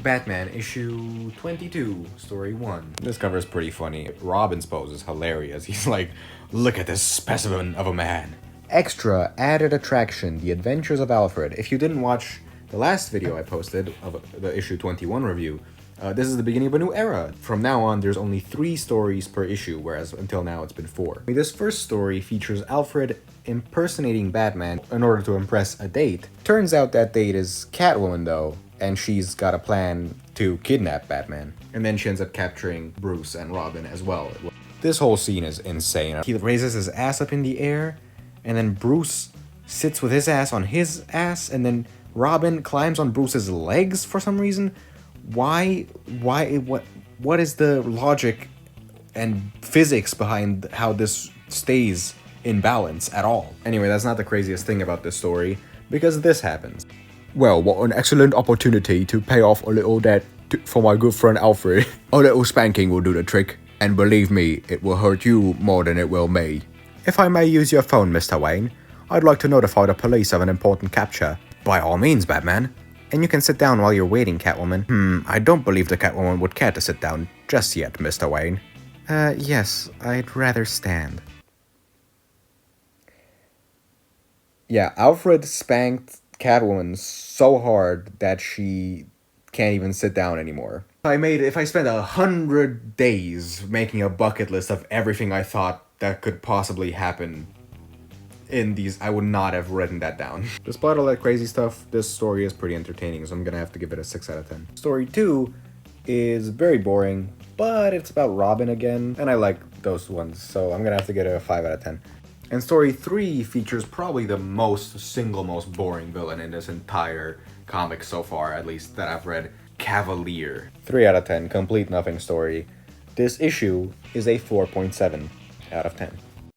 Batman issue 22, story 1. This cover is pretty funny. Robin's pose is hilarious. He's like, look at this specimen of a man. Extra added attraction, The Adventures of Alfred. If you didn't watch the last video I posted of the issue 21 review, this is the beginning of a new era. From now on, there's only 3 stories per issue, whereas until now it's been 4. This first story features Alfred impersonating Batman in order to impress a date. Turns out that date is Catwoman though, and she's got a plan to kidnap Batman. And then she ends up capturing Bruce and Robin as well. This whole scene is insane. He raises his ass up in the air, and then Bruce sits with his ass on his ass, and then Robin climbs on Bruce's legs for some reason. What is the logic and physics behind how this stays in balance at all? Anyway, that's not the craziest thing about this story, because this happens. Well, what an excellent opportunity to pay off a little debt for my good friend Alfred. A little spanking will do the trick, and believe me, it will hurt you more than it will me. If I may use your phone, Mr. Wayne, I'd like to notify the police of an important capture. By all means, Batman. And you can sit down while you're waiting, Catwoman. I don't believe the Catwoman would care to sit down just yet, Mr. Wayne. Yes, I'd rather stand. Yeah, Alfred spanked Catwoman so hard that she can't even sit down anymore. If I spent 100 days making a bucket list of everything I thought that could possibly happen in these, I would not have written that down. Despite all that crazy stuff, this story is pretty entertaining, so I'm gonna have to give it a 6 out of 10. Story 2 is very boring, but it's about Robin again, and I like those ones, so I'm gonna have to get it a 5 out of 10. And story 3 features probably the single most boring villain in this entire comic so far, at least that I've read, Cavalier. 3 out of 10, complete nothing story. This issue is a 4.7 out of 10.